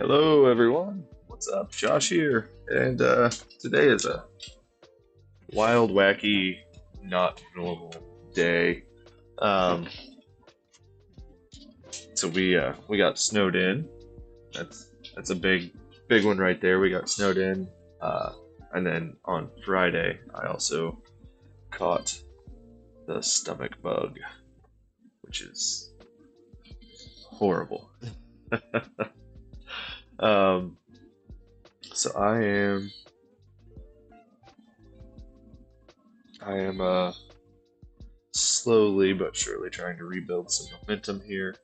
Hello, everyone. What's up? Josh here. And today is a wild, wacky, not normal day. Um, so we got snowed in. That's a big one right there. We got snowed in. Uh, and then on Friday, I also caught the stomach bug, which is horrible. Um, so I am slowly but surely trying to rebuild some momentum here.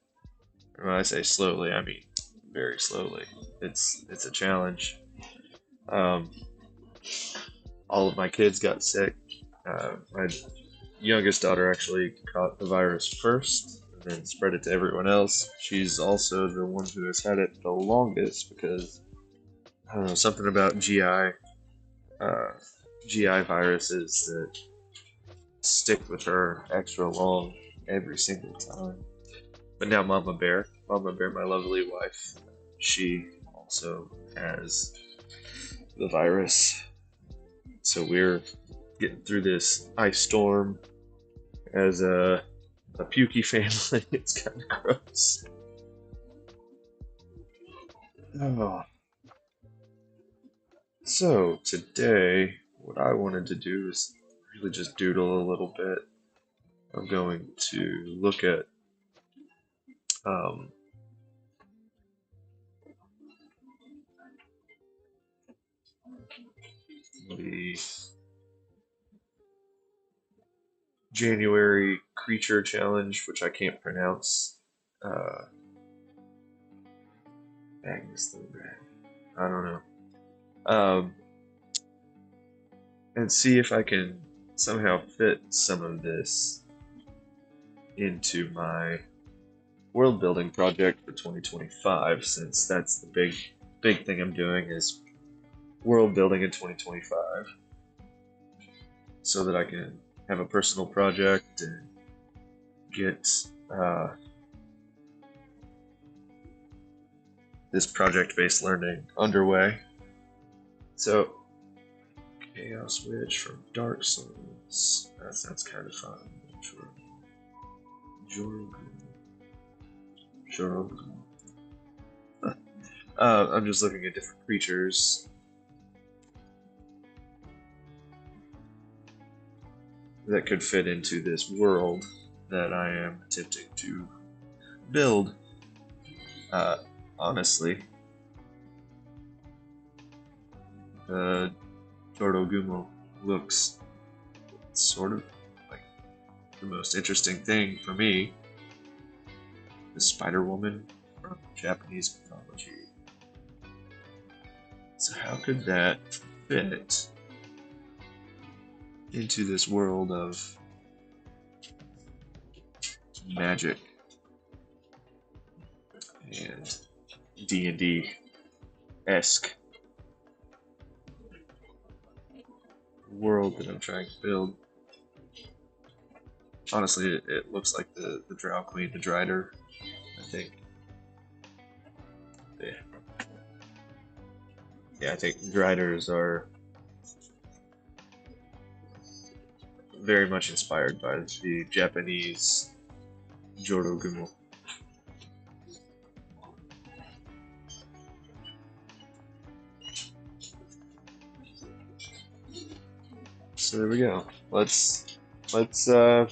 And when I say slowly, I mean very slowly. It's a challenge. Um, all of my kids got sick. My youngest daughter actually caught the virus first, and then spread it to everyone else. She's also the one who has had it the longest because I don't know, something about uh, GI viruses that stick with her extra long every single time. But now Mama Bear, my lovely wife, she also has the virus. So we're getting through this ice storm as a pukey family. It's kind of gross. Oh. So today, what I wanted to do is really just doodle a little bit. I'm going to look at um, the January creature challenge, which I can't pronounce. Uh, Agnes the Red. I don't know. And see if I can somehow fit some of this into my world building project for 2025, since that's the big thing I'm doing is world building in 2025, so that I can have a personal project and get this project-based learning underway. So, Chaos Witch from Dark Souls. That sounds kind of fun. Jorogu. Jorogu. I'm just looking at different creatures that could fit into this world that I am attempting to build. Uh, Honestly, the Tordogumo looks sort of like the most interesting thing for me. The Spider Woman from Japanese mythology. So how could that fit into this world of magic and D&D esque world that I'm trying to build? Honestly, it looks like the Drow Queen, the Drider, I think. Yeah, yeah, I think Driders are very much inspired by the Japanese Jorogumo. So there we go. Let's uh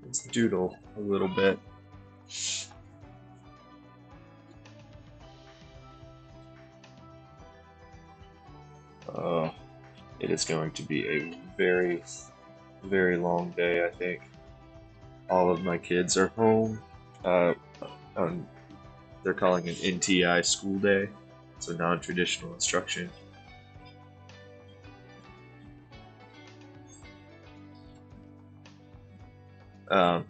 let's doodle a little bit. Uh, it is going to be a very long day, I think. All of my kids are home. Uh, on, they're calling it NTI school day, so non-traditional instruction. Um,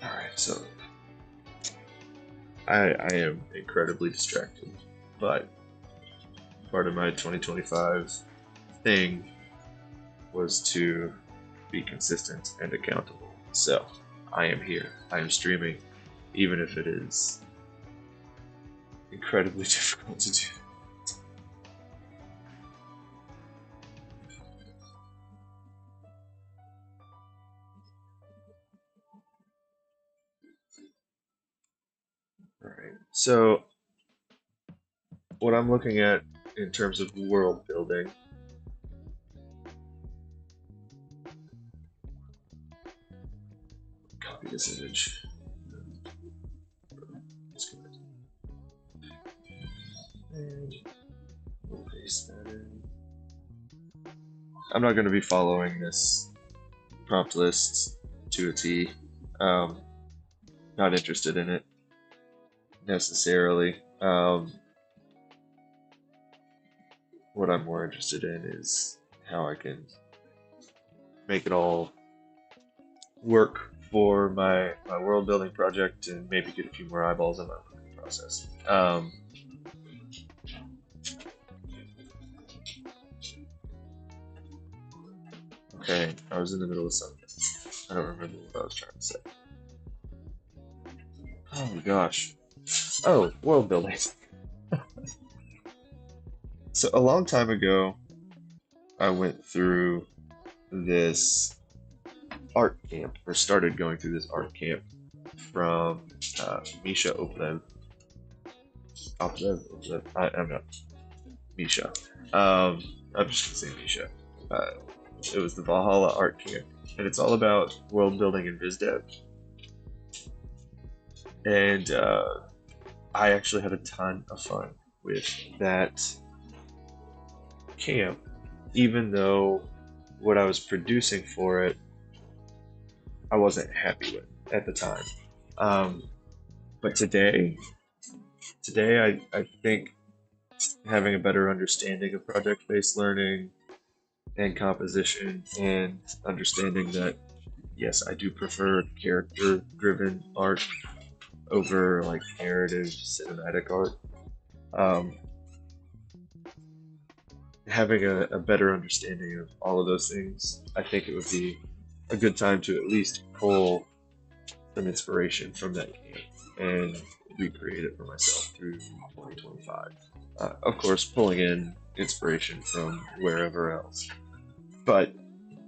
all right, so I am incredibly distracted, but part of my 2025 thing was to be consistent and accountable. So I am here. I am streaming, even if it is incredibly difficult to do. Alright, so what I'm looking at in terms of world building, copy this image, and we'll paste that in. I'm not going to be following this prompt list to a T. Not interested in it necessarily. What I'm more interested in is how I can make it all work for my world building project and maybe get a few more eyeballs on my learning process. Okay, I was in the middle of something. I don't remember what I was trying to say. Oh my gosh. Oh, world building. So a long time ago, I went through this art camp, or started going through this art camp from Misha Oplev. I'm not Misha. I'm just gonna say Misha. It was the Valhalla Art Camp, and it's all about world building in BizDev. And I actually had a ton of fun with that camp, even though what I was producing for it, I wasn't happy with at the time. But today I think having a better understanding of project-based learning and composition, and understanding that yes, I do prefer character-driven art over like narrative cinematic art. Um, Having a better understanding of all of those things, I think it would be a good time to at least pull some inspiration from that camp and recreate it for myself through 2025. Of course, pulling in inspiration from wherever else. But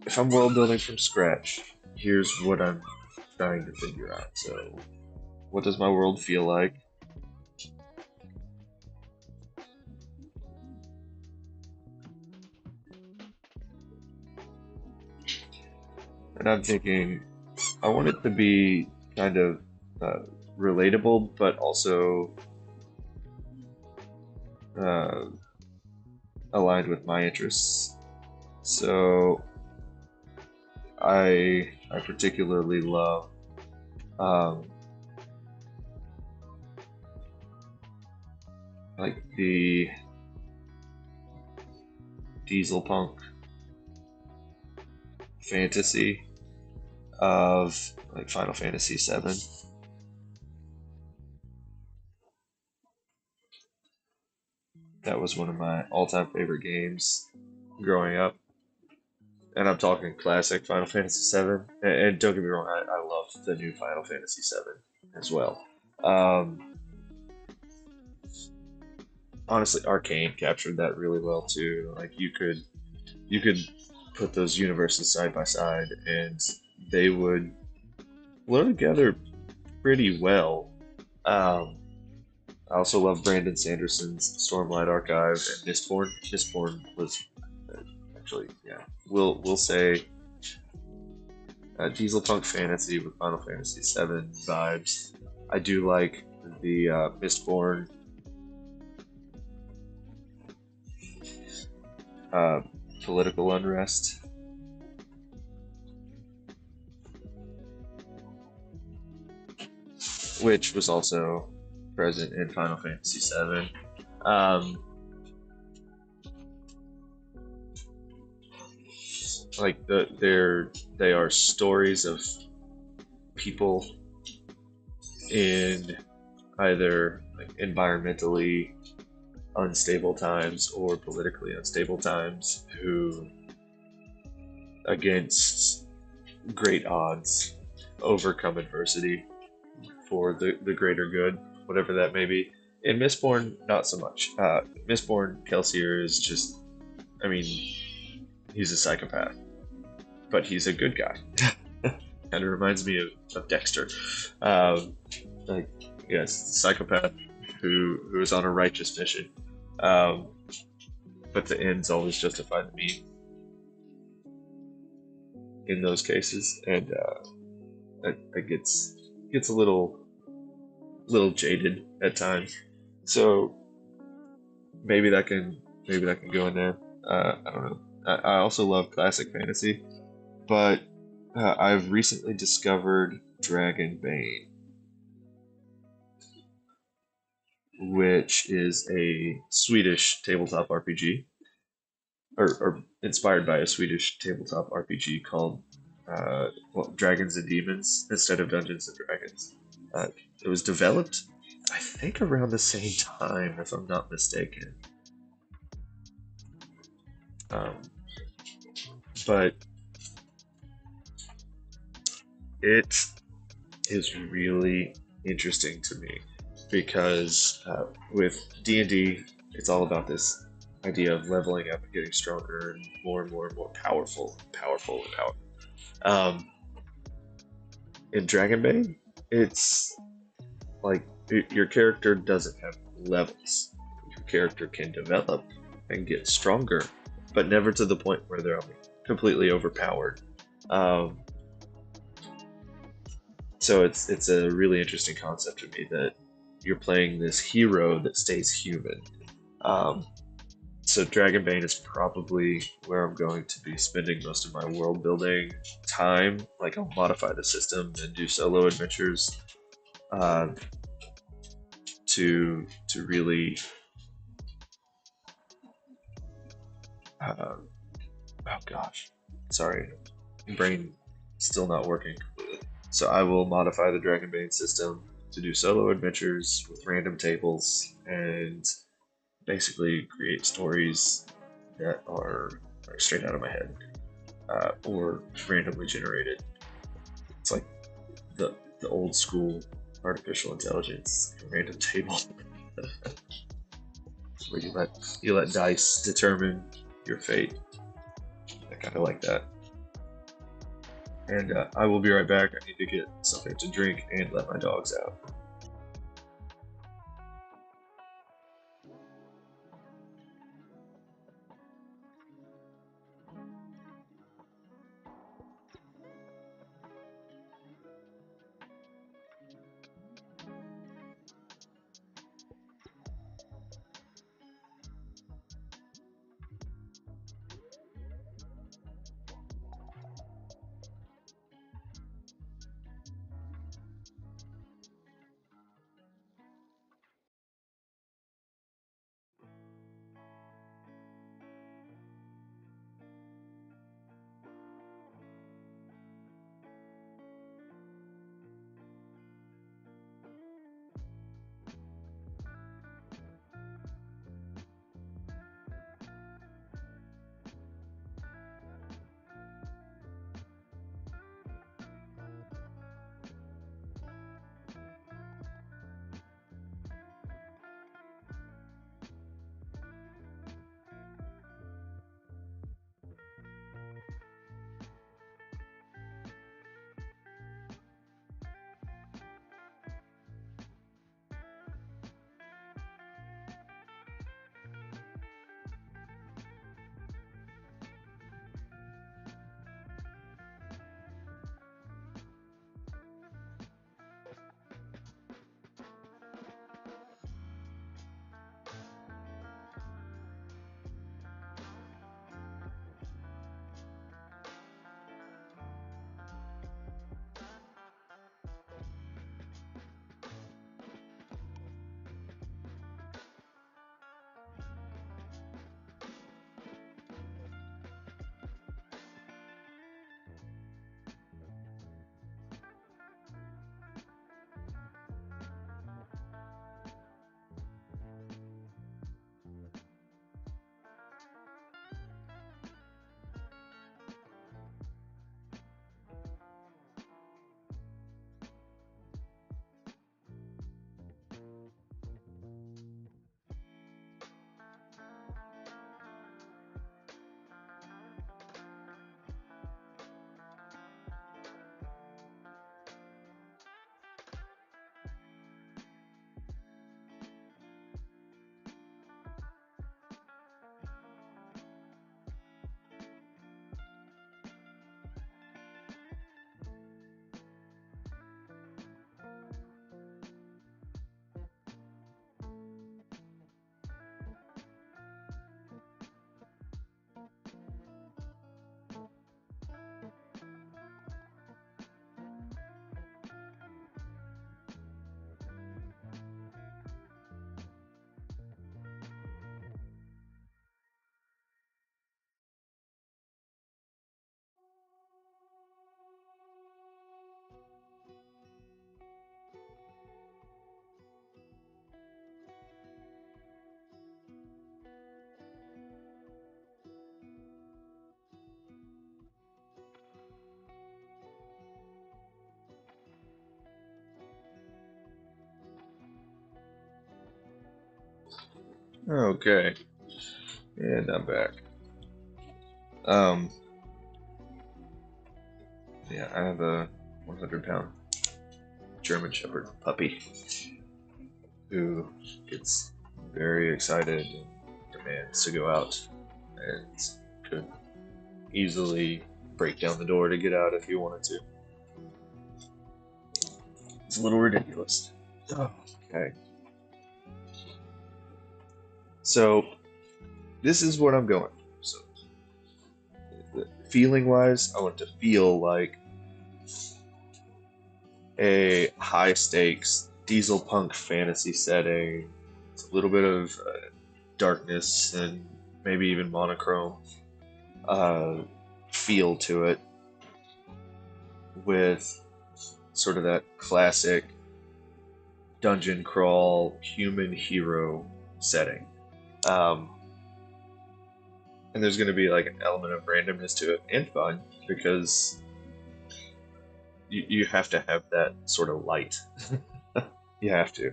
if I'm world building from scratch, here's what I'm trying to figure out. So, what does my world feel like? And I'm thinking, I want it to be kind of uh, relatable, but also uh, aligned with my interests. So I particularly love um, like the diesel punk fantasy of like Final Fantasy VII. That was one of my all-time favorite games growing up, and I'm talking classic Final Fantasy VII. And don't get me wrong, I love the new Final Fantasy VII as well. Um, Honestly, Arcane captured that really well too. Like you could put those universes side by side, and they would flow together pretty well. Um, I also love Brandon Sanderson's Stormlight Archive and Mistborn. Mistborn was actually, yeah, we'll say diesel punk fantasy with Final Fantasy VII vibes. I do like the Mistborn uh, political unrest, which was also present in Final Fantasy VII. Um, like they are stories of people in either like environmentally unstable times or politically unstable times who, against great odds, overcome adversity for the greater good, whatever that may be. In Mistborn, not so much. Mistborn, Kelsier is just, I mean, he's a psychopath, but he's a good guy. Kind of reminds me of Dexter. Um, like, yes, psychopath who is on a righteous mission. Um, but the ends always justify the means in those cases, and it gets a little jaded at times. So maybe that can go in there. I don't know. I also love classic fantasy, but I've recently discovered Dragonbane, which is a Swedish tabletop RPG, or inspired by a Swedish tabletop RPG called Dragons and Demons instead of Dungeons and Dragons. Uh, it was developed, I think, around the same time, if I'm not mistaken. Um, but it is really interesting to me because with D&D, it's all about this idea of leveling up and getting stronger and more powerful and powerful. Um, in Dragonbane, it's like your character doesn't have levels. Your character can develop and get stronger, but never to the point where they're completely overpowered. Um, so it's a really interesting concept to me that you're playing this hero that stays human. Um, so Dragonbane is probably where I'm going to be spending most of my world building time. Like I'll modify the system and do solo adventures uh, to really oh gosh, sorry, brain still not working completely. So I will modify the Dragonbane system to do solo adventures with random tables and basically create stories that are like straight out of my head or randomly generated. It's like the old school artificial intelligence random table where you let dice determine your fate. I kind of like that. And I will be right back. I need to get something to drink and let my dogs out. Okay, and I'm back. Um, yeah, I have a 100-pound German Shepherd puppy who gets very excited and demands to go out and could easily break down the door to get out if he wanted to. It's a little ridiculous. Oh, okay. So this is what I'm going. So feeling wise, I want to feel like a high stakes diesel punk fantasy setting. It's a little bit of darkness and maybe even monochrome uh, feel to it, with sort of that classic dungeon crawl human hero setting. Um, and there's going to be like an element of randomness to it and fun because you have to have that sort of light. You have to.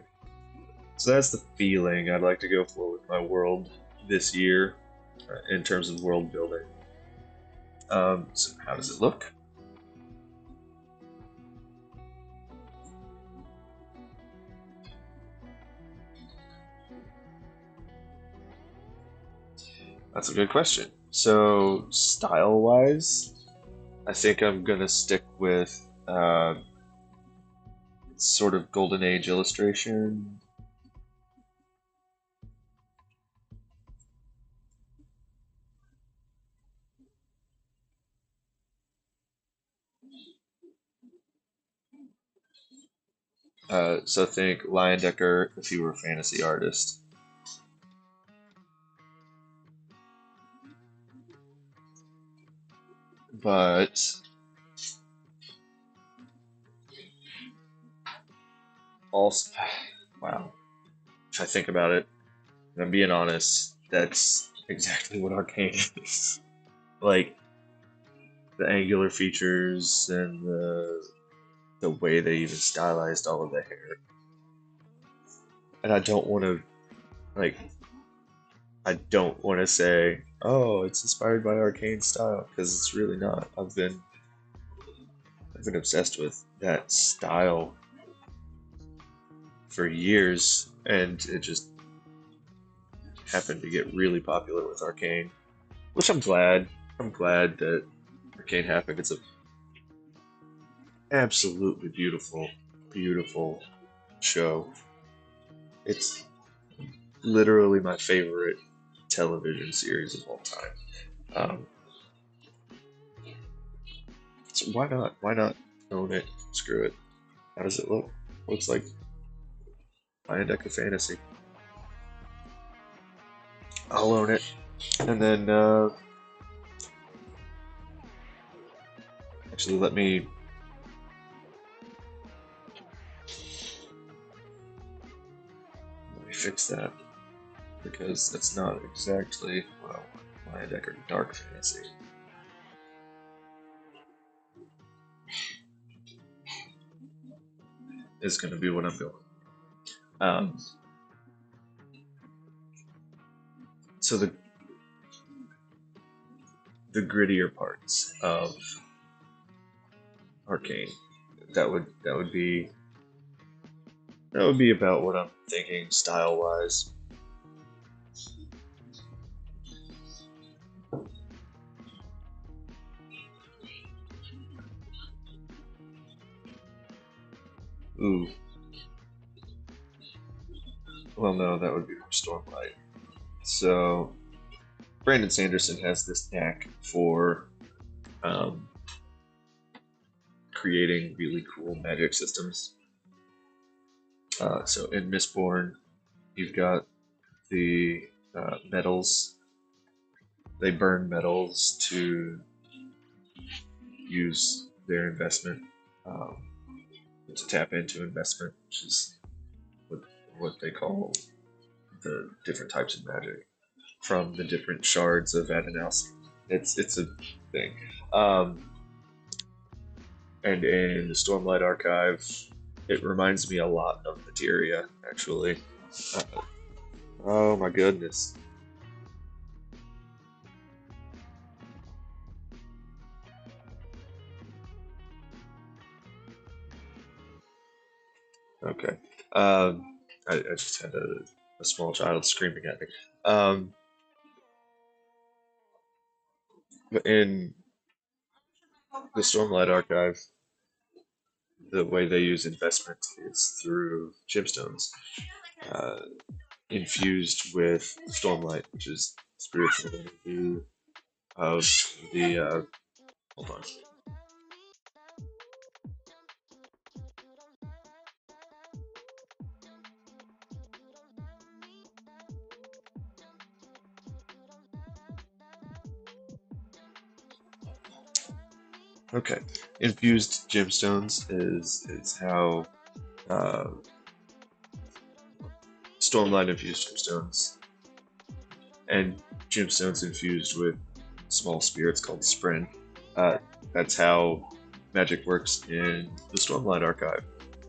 So that's the feeling I'd like to go for with my world this year in terms of world building. So how does it look? That's a good question. So style-wise, I think I'm gonna stick with sort of golden age illustration. So think Leyendecker if he were a fantasy artist. But also, wow, if I think about it, and I'm being honest, that's exactly what Arcane is. Like the angular features and the way they even stylized all of the hair. And I don't want to like I don't want to say, oh, it's inspired by Arcane style because it's really not. I've been obsessed with that style for years, and it just happened to get really popular with Arcane, which I'm glad. I'm glad that Arcane happened. It's a absolutely beautiful, beautiful show. It's literally my favorite television series of all time. Um, so why not? Why not own it? Screw it. How does it look? Looks like my deck of fantasy. I'll own it, and then actually let me fix that because that's not exactly what I want. My deck of dark fantasy. Is going to be what I'm going. Um, so the grittier parts of Arcane, that would be about what I'm thinking style wise. Ooh, well no, that would be more Stormlight. So Brandon Sanderson has this knack for um, creating really cool magic systems. So in Mistborn, you've got the metals. They burn metals to use their investment, um, to tap into investment, which is what, what they call the different types of magic from the different shards of Adonalsi. It's a thing. Um, and in the Stormlight Archive, it reminds me a lot of Materia, actually. Uh, Oh my goodness. Okay. I just had a small child screaming at me. Um, in the Stormlight Archive, the way they use investment is through gemstones, uh, infused with Stormlight, which is spiritual energy of the. Hold on. Okay. Infused gemstones is how uh, Stormlight infused gemstones and gemstones infused with small spirits called Spren. Uh, that's how magic works in the Stormlight Archive,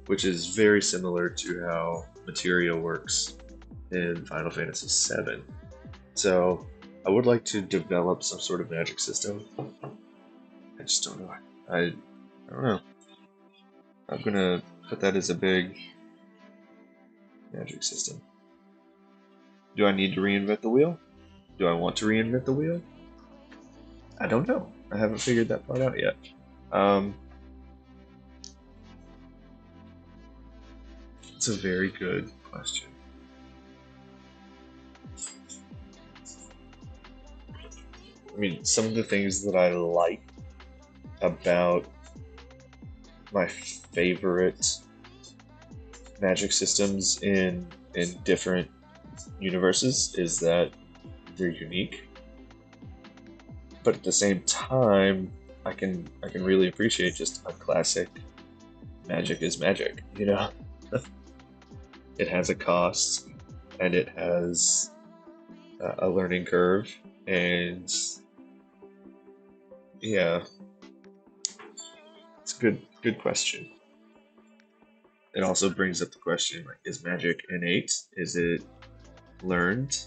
which is very similar to how materia works in Final Fantasy VII. So I would like to develop some sort of magic system. I just don't know. I don't know. I'm gonna put that as a big magic system. Do I need to reinvent the wheel? Do I want to reinvent the wheel? I don't know. I haven't figured that part out yet. Um, it's a very good question. I mean, some of the things that I like about my favorite magic systems in different universes is that they're unique, but at the same time, I can really appreciate just a classic magic is magic. You know, it has a cost and it has a learning curve, and yeah, it's a good question. It also brings up the question like, is magic innate? Is it learned?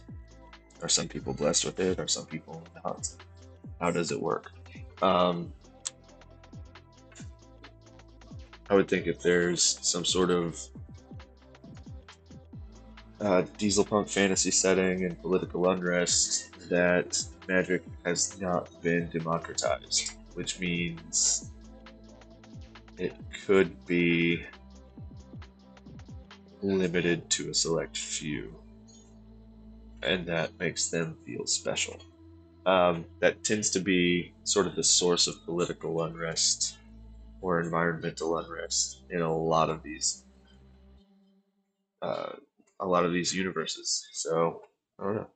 Are some people blessed with it? Are some people not? How does it work? Um, I would think if there's some sort of diesel punk fantasy setting and political unrest, that magic has not been democratized, which means it could be limited to a select few, and that makes them feel special. That tends to be sort of the source of political unrest or environmental unrest in uh, a lot of these universes. So I don't know.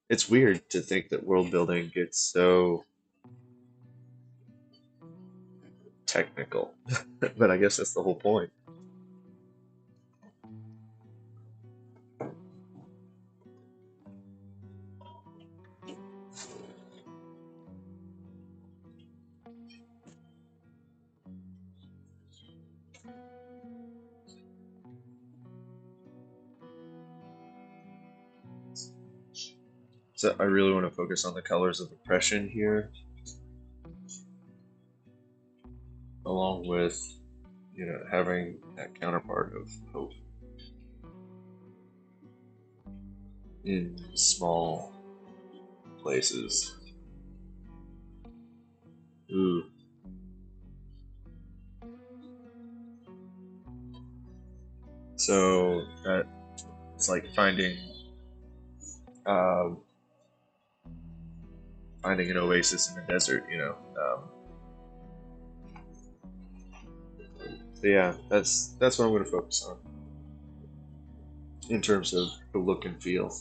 It's weird to think that world building gets so technical, but I guess that's the whole point. So I really want to focus on the colors of oppression here, along with having that counterpart of hope in small places. Ooh, so that it's like um, finding an oasis in the desert. So yeah, that's what I'm going to focus on in terms of the look and feel.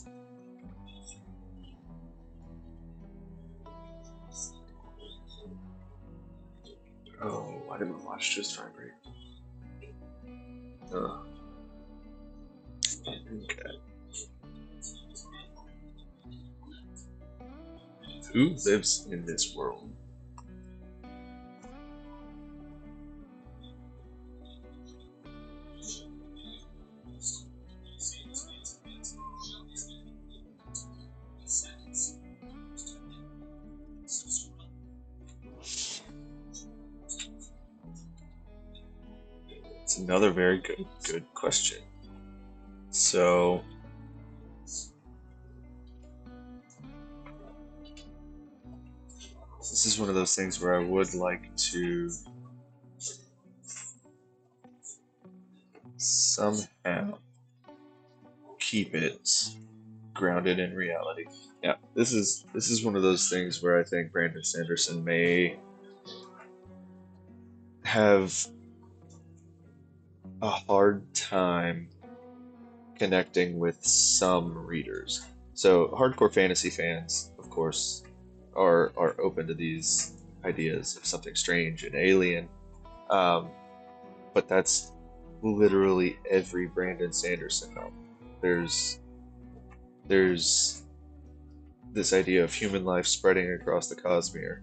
Oh, why did my watch just vibrate? Oh, okay. Who lives in this world? It's another very good question. So this is one of those things where I would like to somehow keep it grounded in reality. Yeah, this is one of those things where I think Brandon Sanderson may have a hard time connecting with some readers. So hardcore fantasy fans, of course, are open to these ideas of something strange and alien. Um, but that's literally every Brandon Sanderson novel. There's there's this idea of human life spreading across the cosmere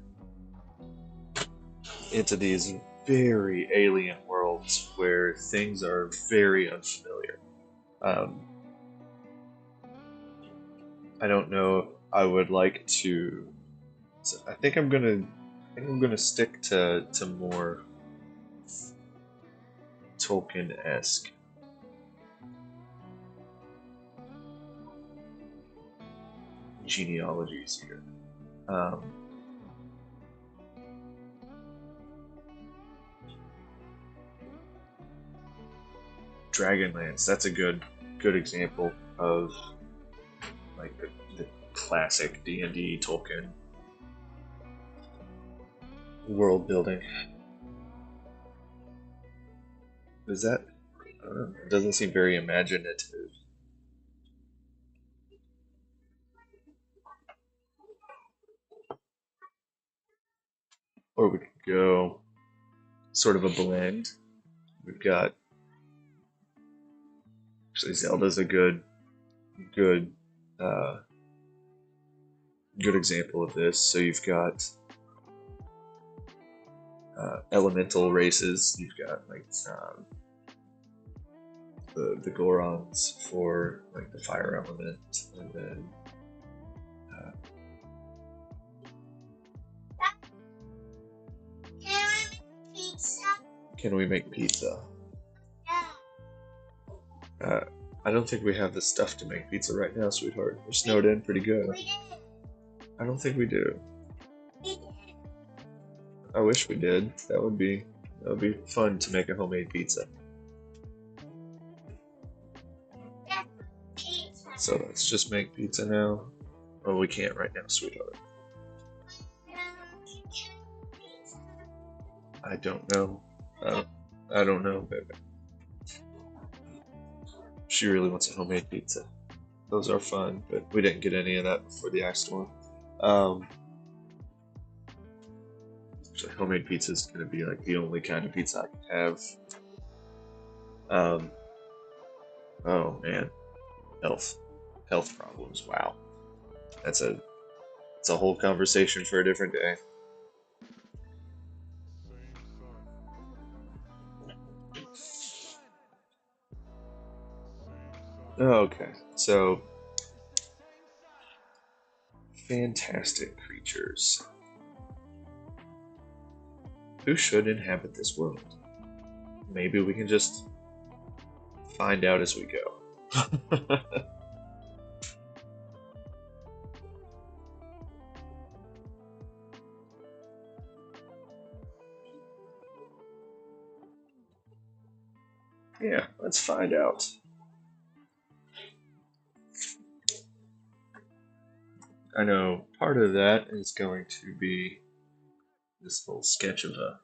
into these very alien worlds where things are very unfamiliar. Um, I don't know if I would like to. So I think I'm gonna stick to more Tolkien-esque. Genealogies here. Um, Dragonlance. That's a good example of like the classic D&D Tolkien world building. Is that? It doesn't seem very imaginative. Or we could go sort of a blend. We've got actually Zelda's a good uh, good example of this. So you've got elemental races. You've got like the Gorons for like the fire element, and then uh, can we make pizza? Uh, I don't think we have the stuff to make pizza right now, sweetheart. We're snowed in pretty good. I don't think we do. I wish we did. That would be fun to make a homemade pizza. So let's just make pizza now. Oh, we can't right now, sweetheart. I don't know. I don't know, baby. She really wants a homemade pizza. Those are fun, but we didn't get any of that before the Axe storm. Um, actually, homemade pizza is gonna be like the only kind of pizza I can have. Um, oh man, health, health problems. Wow, that's a it's a whole conversation for a different day. Okay, so fantastic creatures. Who should inhabit this world? Maybe we can just find out as we go. Yeah, let's find out. I know part of that is going to be this little sketch of a.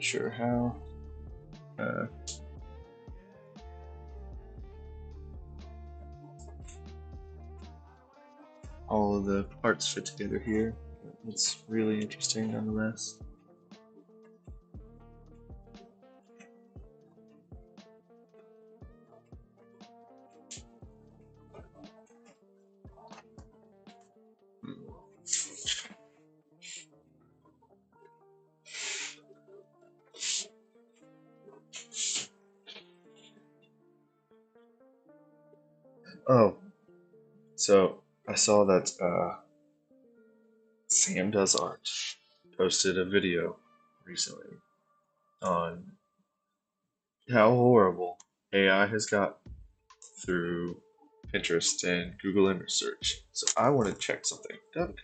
quite sure how. All of the parts fit together here. It's really interesting nonetheless. Oh, so I saw that Sam Does Art posted a video recently on how horrible AI has got through Pinterest and Google image search. So I want to check something. Is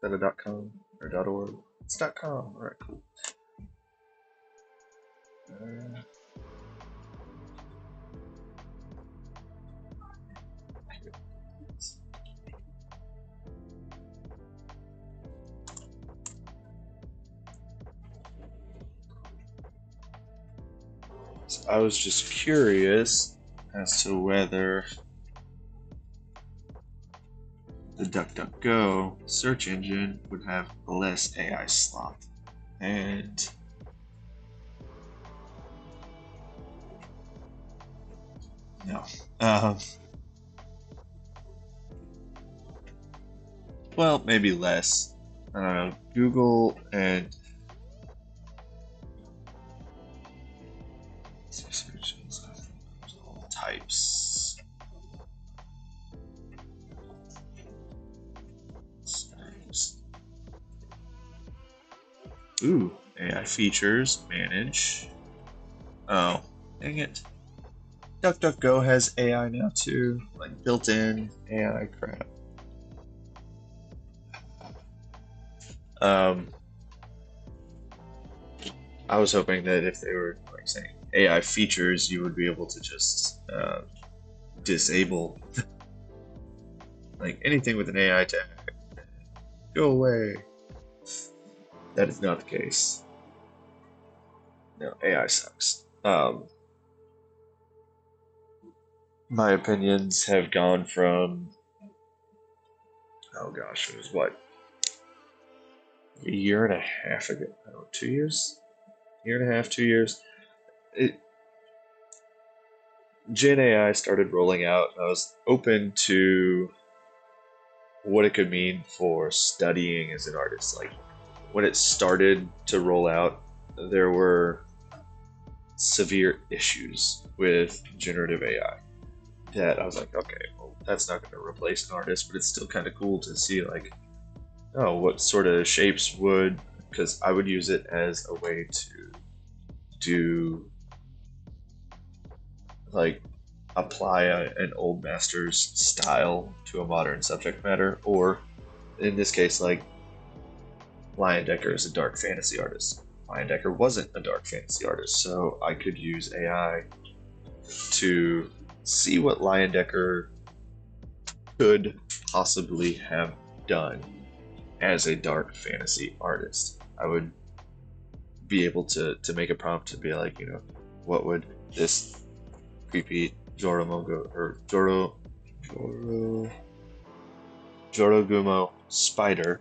that a .com or .org? It's .com. All right, cool. Uh, so I was just curious as to whether the DuckDuckGo search engine would have less AI slop. And no. Well, maybe less. I don't know. Google and searches, all types. Ooh, AI features, manage. Oh, dang it. DuckDuckGo has AI now too, like built-in AI crap. Um, I was hoping that if they were like saying AI features, you would be able to just disable like anything with an AI tag. Go away. That is not the case. No, AI sucks. My opinions have gone from, oh gosh, it was what, a year and a half ago? No, 2 years? Year and a half, 2 years. Gen AI started rolling out, and I was open to what it could mean for studying as an artist. Like when it started to roll out, there were severe issues with generative AI that I was like, okay, well, that's not going to replace an artist, but it's still kind of cool to see, like, oh, what sort of shapes would, because I would use it as a way to do, like, apply an old master's style to a modern subject matter, or in this case, like, Lion Decker is a dark fantasy artist. Lion Decker wasn't a dark fantasy artist, so I could use AI to see what Lion Decker could possibly have done as a dark fantasy artist. I would be able to make a prompt to be like, what would this creepy Joromogo or Jorogumo spider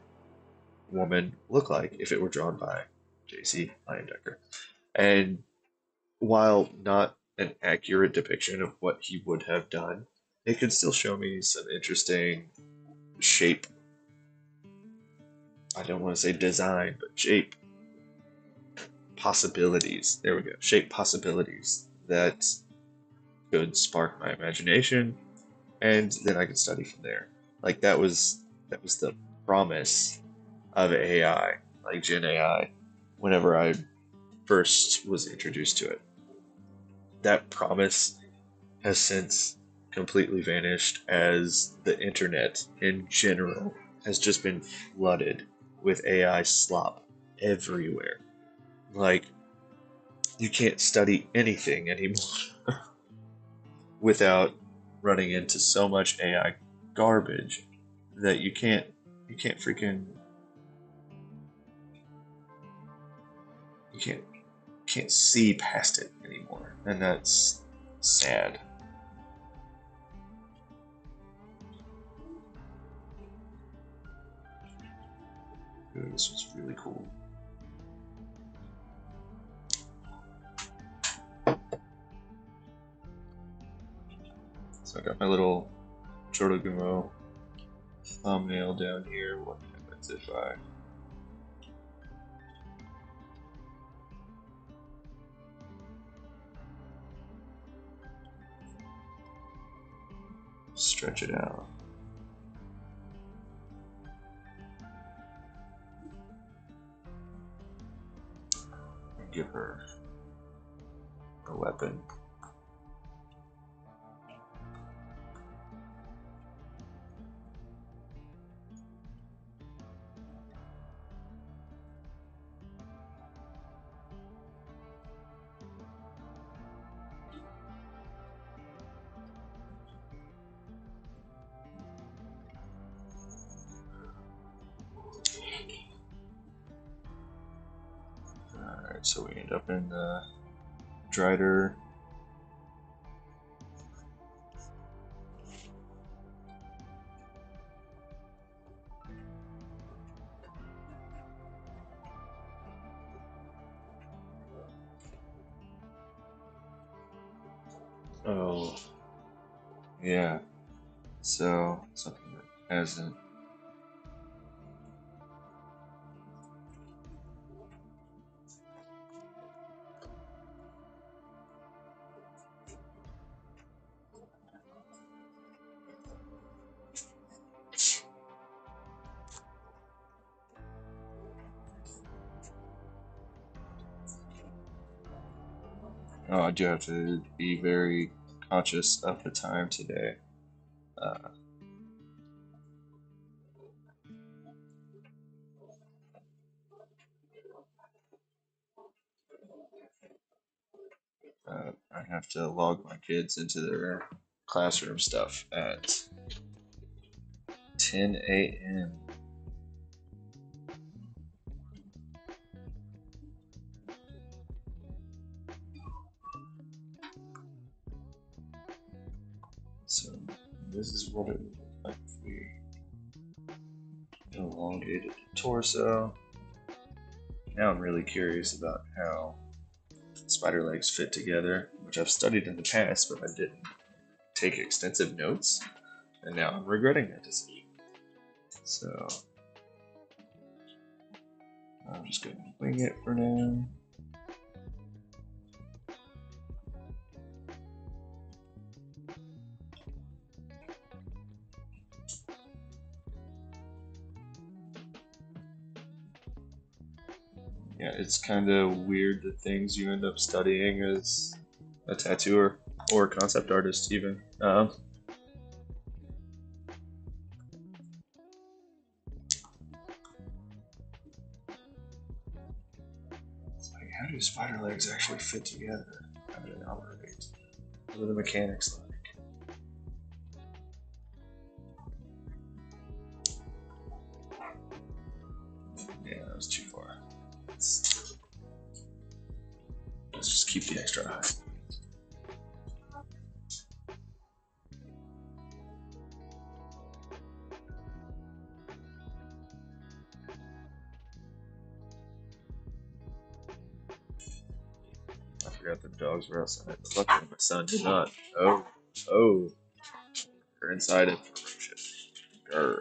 woman look like if it were drawn by J.C. Leyendecker? And while not an accurate depiction of what he would have done, it could still show me some interesting shape. I don't want to say design, but shape possibilities. There we go. Shape possibilities that could spark my imagination, and then I could study from there. Like that was the promise of AI, like Gen AI, whenever I first was introduced to it. That promise has since completely vanished as the internet in general has just been flooded with AI slop everywhere. Like, you can't study anything anymore without running into so much AI garbage that you can't freaking can't see past it anymore, and that's sad. Ooh, this was really cool. So I got my little Chodogumo thumbnail down here. What happens if I stretch it out? And give her a weapon. Alright, so we end up in the Drider. Oh, yeah. So something that hasn't. Oh, I do have to be very conscious of the time today. I have to log my kids into their classroom stuff at 10 a.m. So this is what it would look like if we elongated the torso. Now I'm really curious about how spider legs fit together, which I've studied in the past, but I didn't take extensive notes, and now I'm regretting that decision. So I'm just going to wing it for now. Yeah, it's kind of weird the things you end up studying as a tattooer or a concept artist, even. It's like, how do spider legs actually fit together? How do they operate? What are the mechanics like? Yeah, that was too far. Let's just keep the extra eye. I forgot the dogs were outside. Luckily, my son did not. Oh, they're inside it. Grr.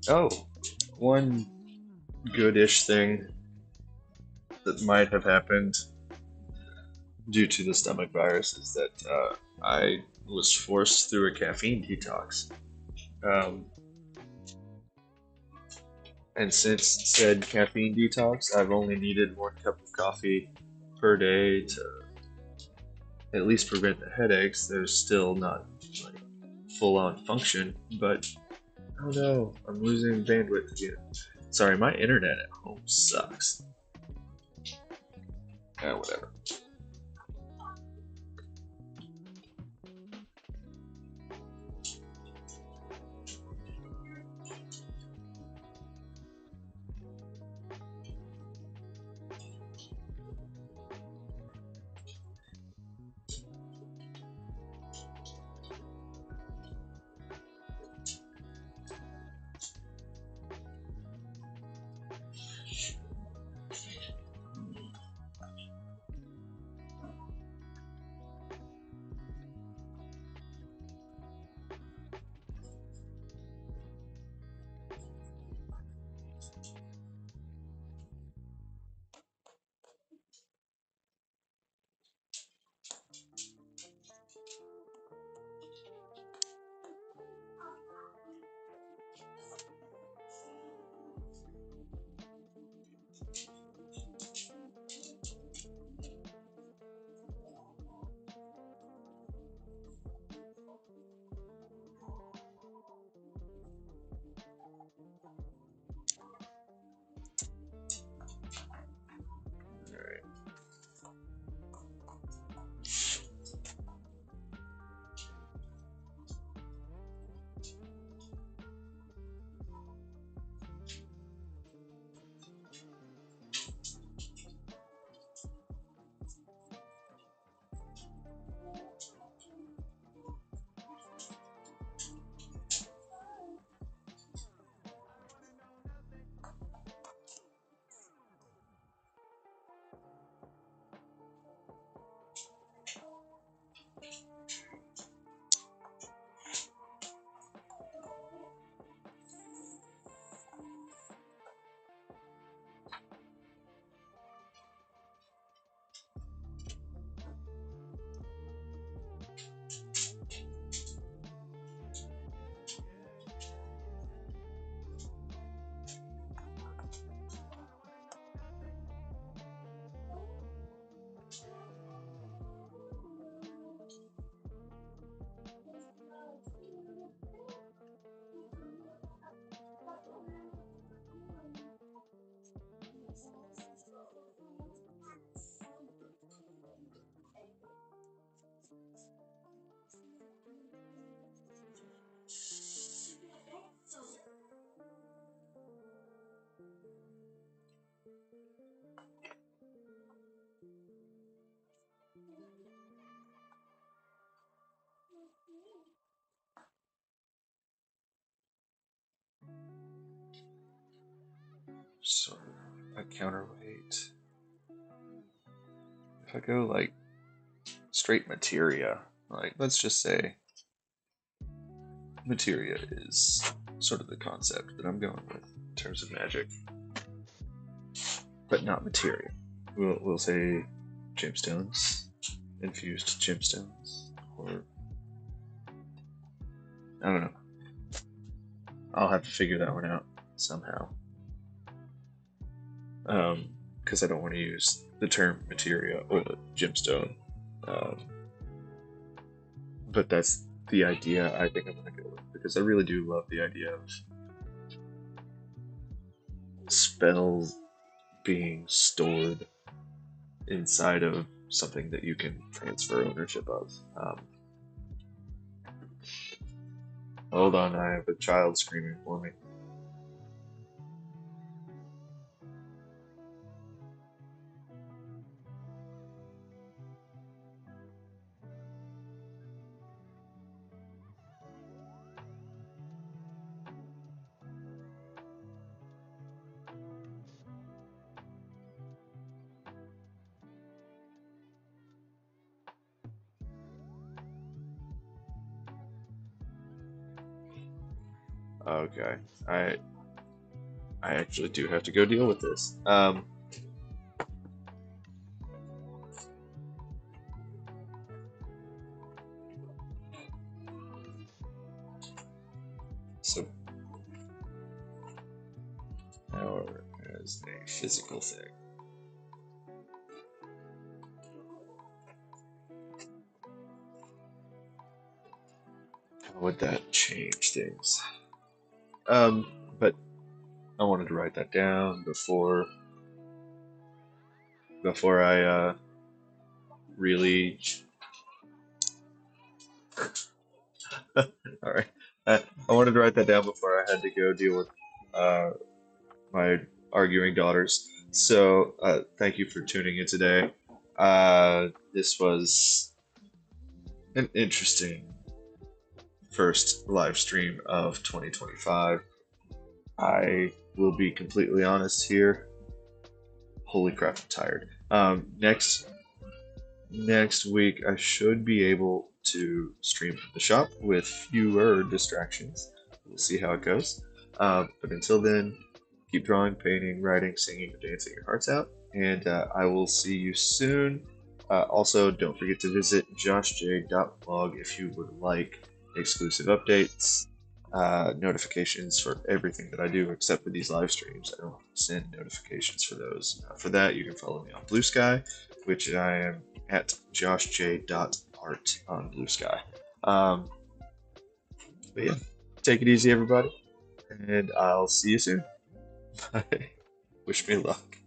Oh, one goodish thing that might have happened due to the stomach virus is that I was forced through a caffeine detox. And since said caffeine detox, I've only needed 1 cup of coffee per day to at least prevent the headaches. There's still not like full on function, but oh no, I'm losing bandwidth again. Sorry, my internet at home sucks. Yeah, whatever. Sort of a counterweight. If I go like straight materia, like let's just say materia is sort of the concept that I'm going with in terms of magic, but not materia. We'll say gemstones, infused gemstones, or I don't know. I'll have to figure that one out somehow. Because I don't want to use the term materia or the gemstone. Um, but that's the idea I think I'm going to go with because I really do love the idea of spells being stored inside of something that you can transfer ownership of. Hold on, I have a child screaming for me. Okay, I I actually do have to go deal with this. So power as a physical thing. How would that change things? But I wanted to write that down before I really. All right. I wanted to write that down before I had to go deal with uh, my arguing daughters. So thank you for tuning in today. This was an interesting first live stream of 2025. I will be completely honest here. Holy crap, I'm tired. Next week I should be able to stream from the shop with fewer distractions. We'll see how it goes. But until then, keep drawing, painting, writing, singing, or dancing your hearts out. And I will see you soon. Also, don't forget to visit joshj.blog if you would like exclusive updates, notifications for everything that I do except for these live streams. I don't send notifications for those. For that, you can follow me on Blue Sky, which I am at joshj.art on Blue Sky. But yeah, take it easy, everybody, and I'll see you soon. Bye. Wish me luck.